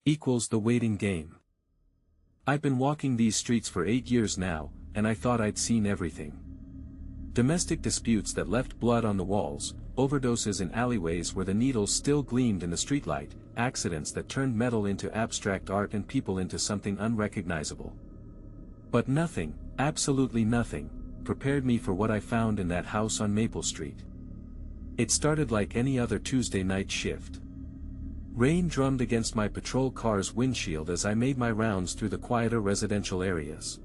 equals the waiting game. I've been walking these streets for 8 years now, and I thought I'd seen everything. Domestic disputes that left blood on the walls, overdoses in alleyways where the needles still gleamed in the streetlight, accidents that turned metal into abstract art and people into something unrecognizable. But nothing, absolutely nothing, prepared me for what I found in that house on Maple Street. It started like any other Tuesday night shift. Rain drummed against my patrol car's windshield as I made my rounds through the quieter residential areas.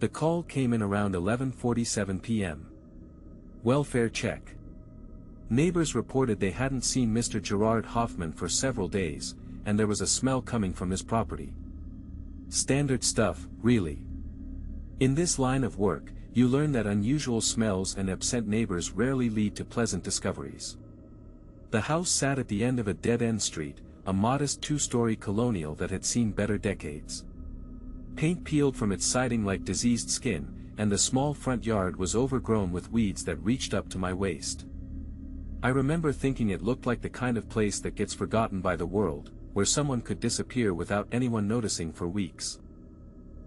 The call came in around 11:47 p.m. Welfare check. Neighbors reported they hadn't seen Mr. Gerard Hoffman for several days, and there was a smell coming from his property. Standard stuff, really. In this line of work, you learn that unusual smells and absent neighbors rarely lead to pleasant discoveries. The house sat at the end of a dead-end street, a modest 2-story colonial that had seen better decades. Paint peeled from its siding like diseased skin, and the small front yard was overgrown with weeds that reached up to my waist. I remember thinking it looked like the kind of place that gets forgotten by the world, where someone could disappear without anyone noticing for weeks.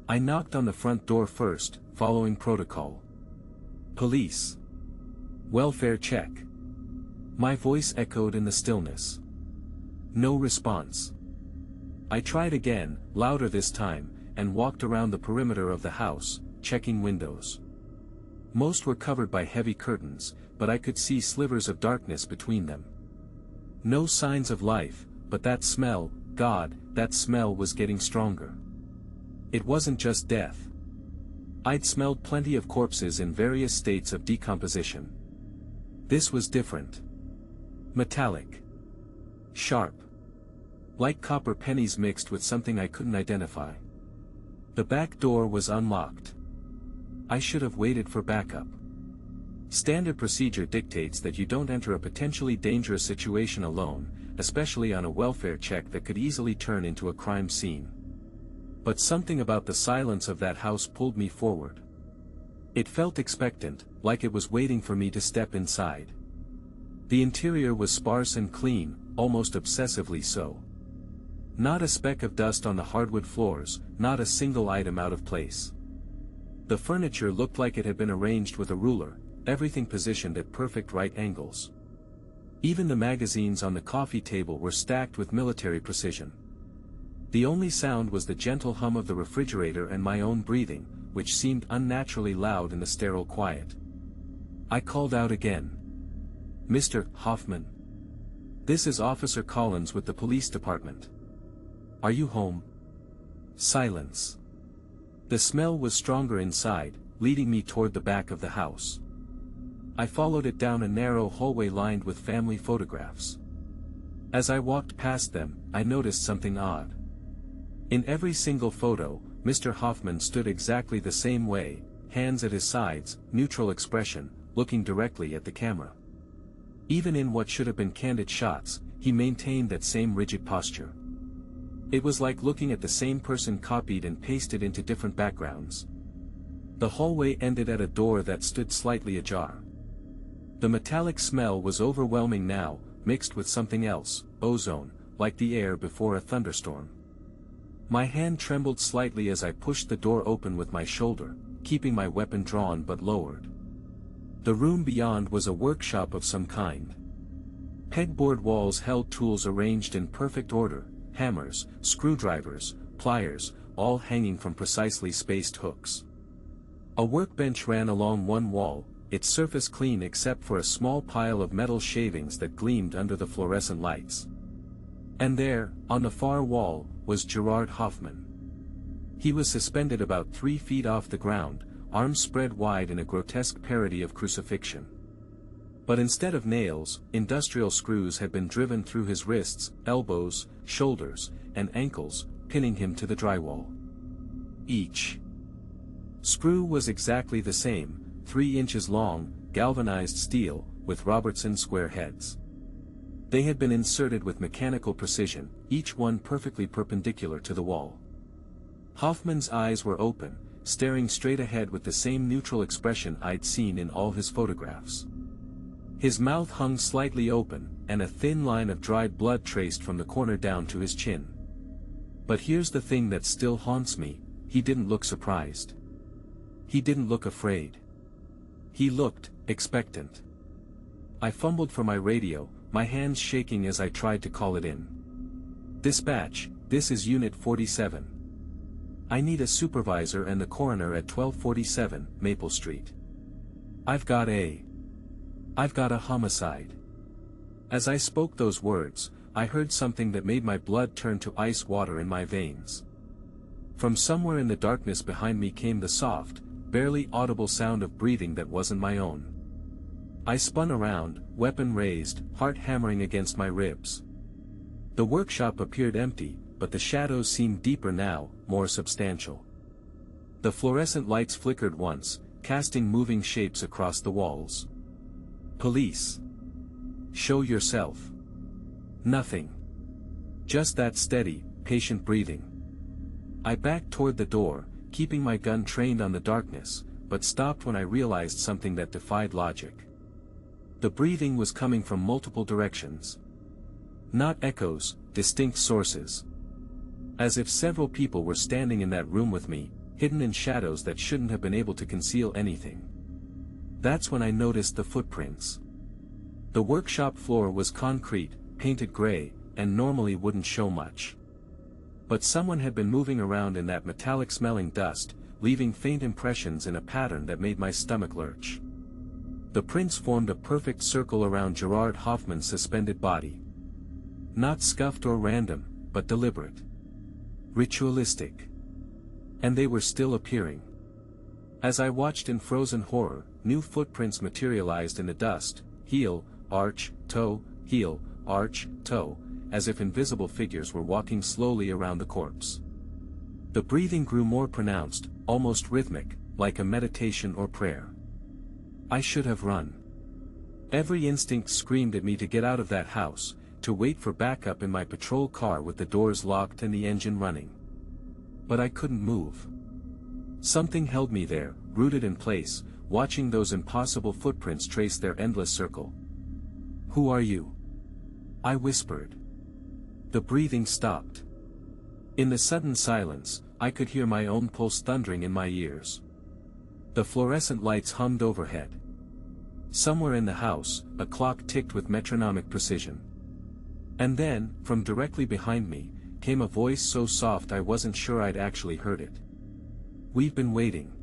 I knocked on the front door first, following protocol. Police. Welfare check. My voice echoed in the stillness. No response. I tried again, louder this time, and walked around the perimeter of the house, checking windows. Most were covered by heavy curtains, but I could see slivers of darkness between them. No signs of life, but that smell, God, that smell was getting stronger. It wasn't just death. I'd smelled plenty of corpses in various states of decomposition. This was different. Metallic. Sharp. Like copper pennies mixed with something I couldn't identify. The back door was unlocked. I should have waited for backup. Standard procedure dictates that you don't enter a potentially dangerous situation alone, especially on a welfare check that could easily turn into a crime scene. But something about the silence of that house pulled me forward. It felt expectant, like it was waiting for me to step inside. The interior was sparse and clean, almost obsessively so. Not a speck of dust on the hardwood floors, not a single item out of place. The furniture looked like it had been arranged with a ruler, everything positioned at perfect right angles. Even the magazines on the coffee table were stacked with military precision. The only sound was the gentle hum of the refrigerator and my own breathing, which seemed unnaturally loud in the sterile quiet. I called out again. "Mr. Hoffman. This is Officer Collins with the police department. Are you home?" Silence. The smell was stronger inside, leading me toward the back of the house. I followed it down a narrow hallway lined with family photographs. As I walked past them, I noticed something odd. In every single photo, Mr. Hoffman stood exactly the same way, hands at his sides, neutral expression, looking directly at the camera. Even in what should have been candid shots, he maintained that same rigid posture. It was like looking at the same person copied and pasted into different backgrounds. The hallway ended at a door that stood slightly ajar. The metallic smell was overwhelming now, mixed with something else, ozone, like the air before a thunderstorm. My hand trembled slightly as I pushed the door open with my shoulder, keeping my weapon drawn but lowered. The room beyond was a workshop of some kind. Pegboard walls held tools arranged in perfect order, hammers, screwdrivers, pliers, all hanging from precisely spaced hooks. A workbench ran along one wall, its surface clean except for a small pile of metal shavings that gleamed under the fluorescent lights. And there, on the far wall, was Gerard Hoffman. He was suspended about 3 feet off the ground, arms spread wide in a grotesque parody of crucifixion. But instead of nails, industrial screws had been driven through his wrists, elbows, shoulders, and ankles, pinning him to the drywall. Each screw was exactly the same, 3 inches long, galvanized steel, with Robertson square heads. They had been inserted with mechanical precision, each one perfectly perpendicular to the wall. Hoffman's eyes were open, staring straight ahead with the same neutral expression I'd seen in all his photographs. His mouth hung slightly open, and a thin line of dried blood traced from the corner down to his chin. But here's the thing that still haunts me, he didn't look surprised. He didn't look afraid. He looked expectant. I fumbled for my radio, my hands shaking as I tried to call it in. "Dispatch, this is Unit 47. I need a supervisor and the coroner at 1247 Maple Street. I've got a homicide." As I spoke those words, I heard something that made my blood turn to ice water in my veins. From somewhere in the darkness behind me came the soft, barely audible sound of breathing that wasn't my own. I spun around, weapon raised, heart hammering against my ribs. The workshop appeared empty, but the shadows seemed deeper now, more substantial. The fluorescent lights flickered once, casting moving shapes across the walls. "Police. Show yourself." Nothing. Just that steady, patient breathing. I backed toward the door, keeping my gun trained on the darkness, but stopped when I realized something that defied logic. The breathing was coming from multiple directions. Not echoes, distinct sources. As if several people were standing in that room with me, hidden in shadows that shouldn't have been able to conceal anything. That's when I noticed the footprints. The workshop floor was concrete, painted gray, and normally wouldn't show much. But someone had been moving around in that metallic-smelling dust, leaving faint impressions in a pattern that made my stomach lurch. The prints formed a perfect circle around Gerard Hoffman's suspended body. Not scuffed or random, but deliberate. Ritualistic. And they were still appearing. As I watched in frozen horror, new footprints materialized in the dust, heel, arch, toe, heel, arch, toe, as if invisible figures were walking slowly around the corpse. The breathing grew more pronounced, almost rhythmic, like a meditation or prayer. I should have run. Every instinct screamed at me to get out of that house, to wait for backup in my patrol car with the doors locked and the engine running. But I couldn't move. Something held me there, rooted in place, watching those impossible footprints trace their endless circle. "Who are you?" I whispered. The breathing stopped. In the sudden silence, I could hear my own pulse thundering in my ears. The fluorescent lights hummed overhead. Somewhere in the house, a clock ticked with metronomic precision. And then, from directly behind me, came a voice so soft I wasn't sure I'd actually heard it. "We've been waiting."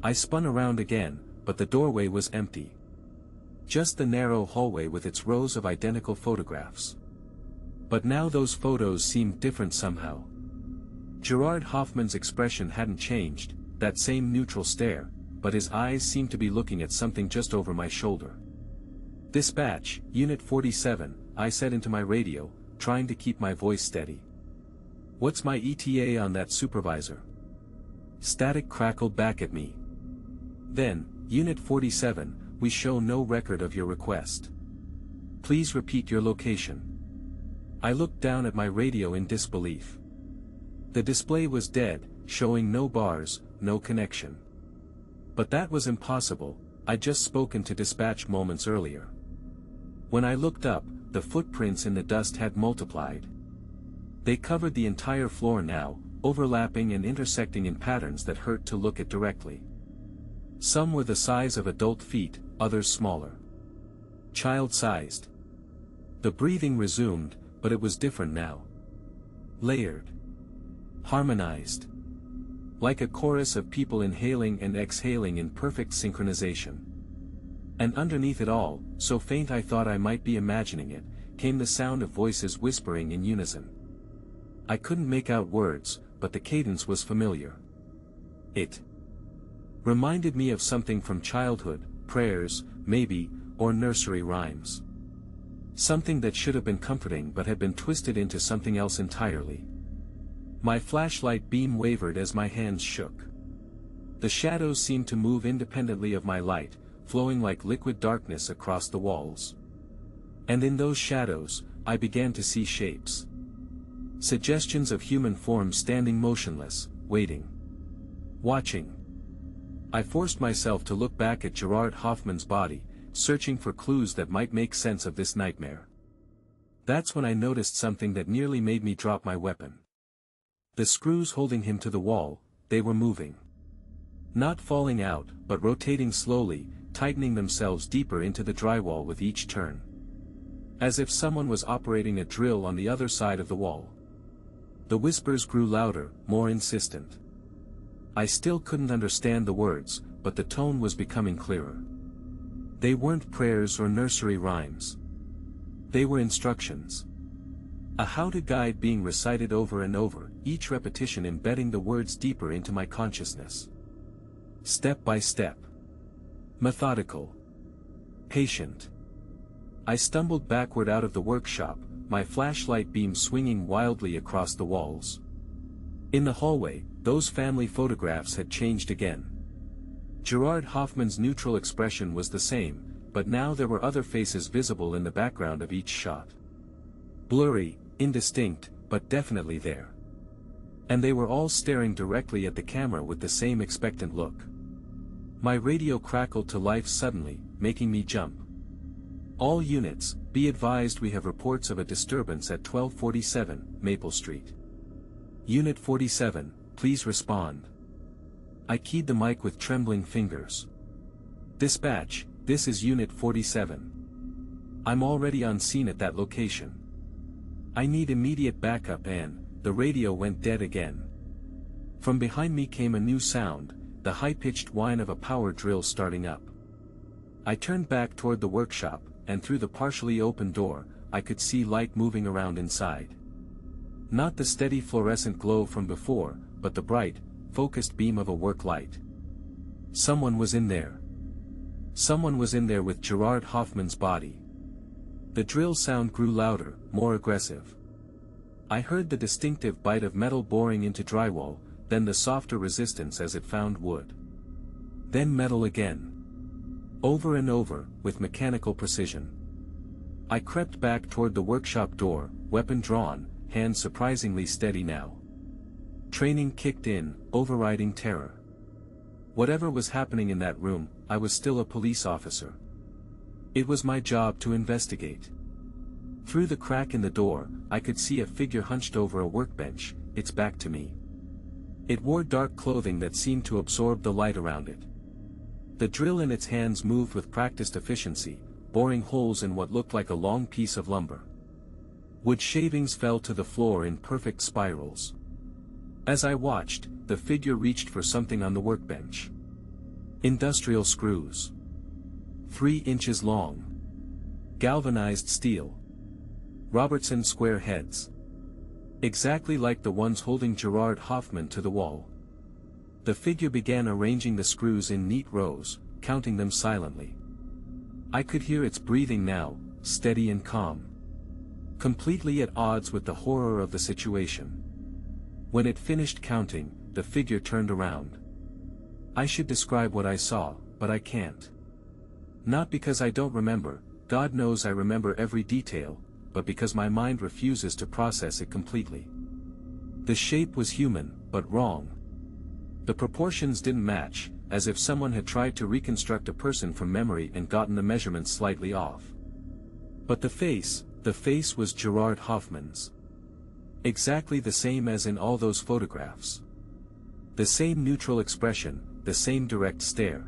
I spun around again, but the doorway was empty. Just the narrow hallway with its rows of identical photographs. But now those photos seemed different somehow. Gerard Hoffman's expression hadn't changed, that same neutral stare, but his eyes seemed to be looking at something just over my shoulder. "Dispatch, Unit 47, I said into my radio, trying to keep my voice steady. "What's my ETA on that supervisor?" Static crackled back at me. Then, Unit 47, we show no record of your request. Please repeat your location. I looked down at my radio in disbelief. The display was dead, showing no bars, no connection. But that was impossible, I'd just spoken to dispatch moments earlier. When I looked up, the footprints in the dust had multiplied. They covered the entire floor now, overlapping and intersecting in patterns that hurt to look at directly. Some were the size of adult feet, others smaller. Child-sized. The breathing resumed, but it was different now. Layered. Harmonized. Like a chorus of people inhaling and exhaling in perfect synchronization. And underneath it all, so faint I thought I might be imagining it, came the sound of voices whispering in unison. I couldn't make out words, but the cadence was familiar. It reminded me of something from childhood, prayers, maybe, or nursery rhymes. Something that should have been comforting but had been twisted into something else entirely. My flashlight beam wavered as my hands shook. The shadows seemed to move independently of my light, flowing like liquid darkness across the walls. And in those shadows, I began to see shapes. Suggestions of human forms standing motionless, waiting. Watching. I forced myself to look back at Gerard Hoffman's body, searching for clues that might make sense of this nightmare. That's when I noticed something that nearly made me drop my weapon. The screws holding him to the wall, they were moving. Not falling out, but rotating slowly, tightening themselves deeper into the drywall with each turn. As if someone was operating a drill on the other side of the wall. The whispers grew louder, more insistent. I still couldn't understand the words, but the tone was becoming clearer. They weren't prayers or nursery rhymes. They were instructions. A how-to guide being recited over and over, each repetition embedding the words deeper into my consciousness. Step by step. Methodical. Patient. I stumbled backward out of the workshop, my flashlight beam swinging wildly across the walls. In the hallway, those family photographs had changed again. Gerard Hoffman's neutral expression was the same, but now there were other faces visible in the background of each shot. Blurry, indistinct, but definitely there. And they were all staring directly at the camera with the same expectant look. My radio crackled to life suddenly, making me jump. All units, be advised we have reports of a disturbance at 1247, Maple Street. Unit 47, please respond. I keyed the mic with trembling fingers. Dispatch, this is Unit 47. I'm already on scene at that location. I need immediate backup and, the radio went dead again. From behind me came a new sound, the high-pitched whine of a power drill starting up. I turned back toward the workshop, and through the partially open door, I could see light moving around inside. Not the steady fluorescent glow from before, but the bright, focused beam of a work light. Someone was in there. Someone was in there with Gerard Hoffman's body. The drill sound grew louder, more aggressive. I heard the distinctive bite of metal boring into drywall, then the softer resistance as it found wood. Then metal again. Over and over, with mechanical precision. I crept back toward the workshop door, weapon drawn, hands surprisingly steady now. Training kicked in, overriding terror. Whatever was happening in that room, I was still a police officer. It was my job to investigate. Through the crack in the door, I could see a figure hunched over a workbench, its back to me. It wore dark clothing that seemed to absorb the light around it. The drill in its hands moved with practiced efficiency, boring holes in what looked like a long piece of lumber. Wood shavings fell to the floor in perfect spirals. As I watched, the figure reached for something on the workbench. Industrial screws. 3 inches long. Galvanized steel. Robertson square heads. Exactly like the ones holding Gerard Hoffman to the wall. The figure began arranging the screws in neat rows, counting them silently. I could hear its breathing now, steady and calm. Completely at odds with the horror of the situation. When it finished counting, the figure turned around. I should describe what I saw, but I can't. Not because I don't remember, God knows I remember every detail, but because my mind refuses to process it completely. The shape was human, but wrong. The proportions didn't match, as if someone had tried to reconstruct a person from memory and gotten the measurements slightly off. But the face was Gerard Hoffman's. Exactly the same as in all those photographs. The same neutral expression, the same direct stare.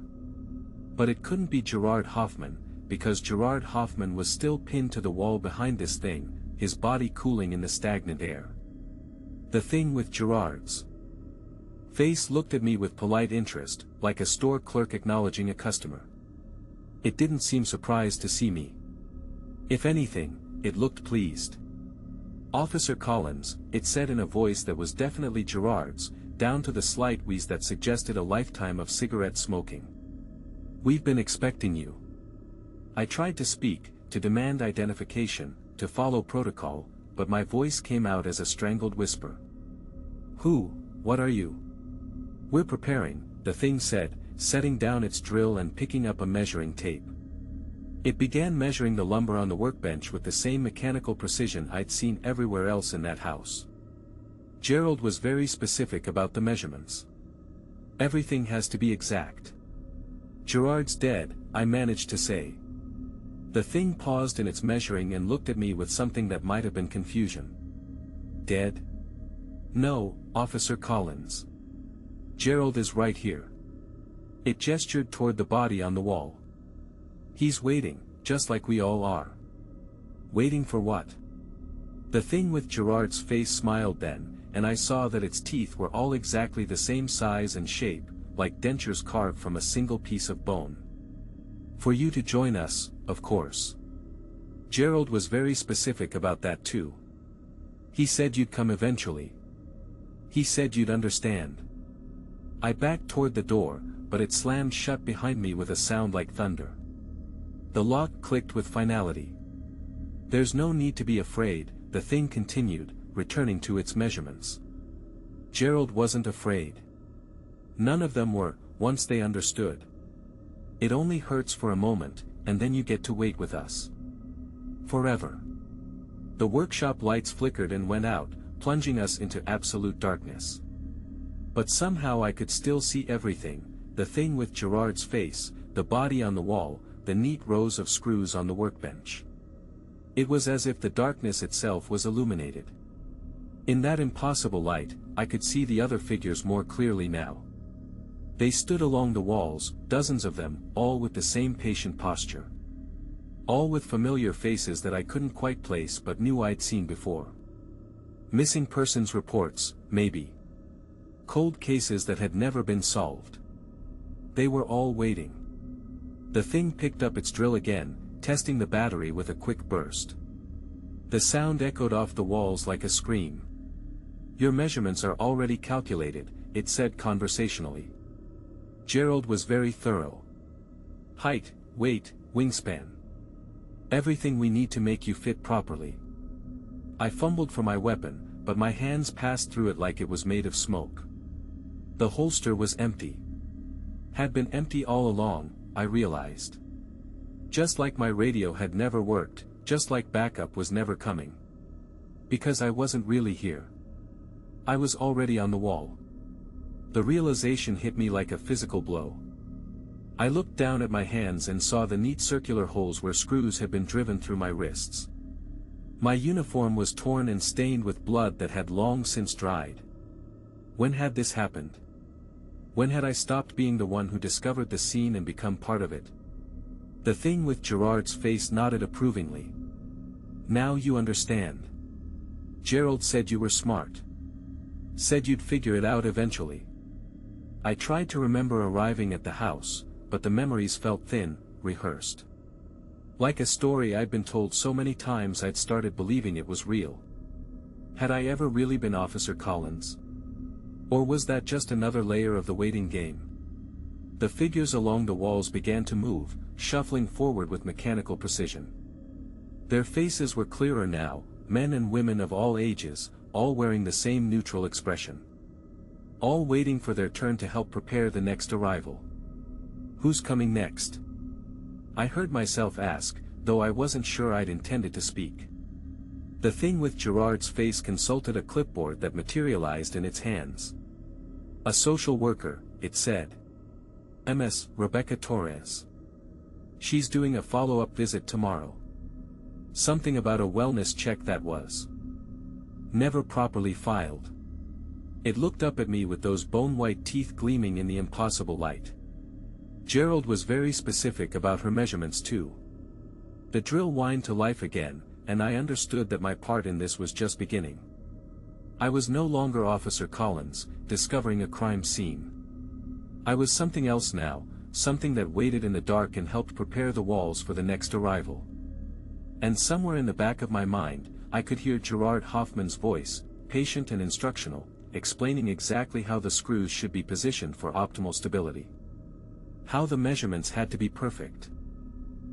But it couldn't be Gerard Hoffman, because Gerard Hoffman was still pinned to the wall behind this thing, his body cooling in the stagnant air. The thing with Gerard's face looked at me with polite interest, like a store clerk acknowledging a customer. It didn't seem surprised to see me. If anything, it looked pleased. Officer Collins, it said in a voice that was definitely Gerard's, down to the slight wheeze that suggested a lifetime of cigarette smoking. We've been expecting you. I tried to speak, to demand identification, to follow protocol, but my voice came out as a strangled whisper. Who, what are you? We're preparing, the thing said, setting down its drill and picking up a measuring tape. It began measuring the lumber on the workbench with the same mechanical precision I'd seen everywhere else in that house. Gerald was very specific about the measurements. Everything has to be exact. Gerard's dead, I managed to say. The thing paused in its measuring and looked at me with something that might have been confusion. Dead? No, Officer Collins. Gerald is right here. It gestured toward the body on the wall. He's waiting, just like we all are. Waiting for what? The thing with Gerard's face smiled then, and I saw that its teeth were all exactly the same size and shape, like dentures carved from a single piece of bone. For you to join us, of course. Gerald was very specific about that too. He said you'd come eventually. He said you'd understand. I backed toward the door, but it slammed shut behind me with a sound like thunder. The lock clicked with finality. There's no need to be afraid, the thing continued, returning to its measurements. Gerald wasn't afraid. None of them were, once they understood. It only hurts for a moment, and then you get to wait with us. Forever. The workshop lights flickered and went out, plunging us into absolute darkness. But somehow I could still see everything, the thing with Gerard's face, the body on the wall, the neat rows of screws on the workbench. It was as if the darkness itself was illuminated. In that impossible light, I could see the other figures more clearly now. They stood along the walls, dozens of them, all with the same patient posture. All with familiar faces that I couldn't quite place but knew I'd seen before. Missing persons reports, maybe. Cold cases that had never been solved. They were all waiting. The thing picked up its drill again, testing the battery with a quick burst. The sound echoed off the walls like a scream. Your measurements are already calculated, it said conversationally. Gerald was very thorough. Height, weight, wingspan. Everything we need to make you fit properly. I fumbled for my weapon, but my hands passed through it like it was made of smoke. The holster was empty. Had been empty all along, I realized. Just like my radio had never worked, just like backup was never coming. Because I wasn't really here. I was already on the wall. The realization hit me like a physical blow. I looked down at my hands and saw the neat circular holes where screws had been driven through my wrists. My uniform was torn and stained with blood that had long since dried. When had this happened? When had I stopped being the one who discovered the scene and become part of it? The thing with Gerard's face nodded approvingly. Now you understand. Gerald said you were smart. Said you'd figure it out eventually. I tried to remember arriving at the house, but the memories felt thin, rehearsed. Like a story I'd been told so many times I'd started believing it was real. Had I ever really been Officer Collins? Or was that just another layer of the waiting game? The figures along the walls began to move, shuffling forward with mechanical precision. Their faces were clearer now, men and women of all ages, all wearing the same neutral expression. All waiting for their turn to help prepare the next arrival. Who's coming next? I heard myself ask, though I wasn't sure I'd intended to speak. The thing with Gerard's face consulted a clipboard that materialized in its hands. A social worker, it said. Ms. Rebecca Torres. She's doing a follow-up visit tomorrow. Something about a wellness check that was never properly filed. It looked up at me with those bone-white teeth gleaming in the impossible light. Gerald was very specific about her measurements too. The drill whined to life again, and I understood that my part in this was just beginning. I was no longer Officer Collins, discovering a crime scene. I was something else now, something that waited in the dark and helped prepare the walls for the next arrival. And somewhere in the back of my mind, I could hear Gerard Hoffman's voice, patient and instructional, explaining exactly how the screws should be positioned for optimal stability. How the measurements had to be perfect.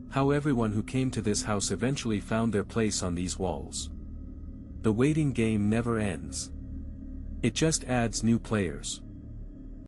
How everyone who came to this house eventually found their place on these walls. The waiting game never ends. It just adds new players.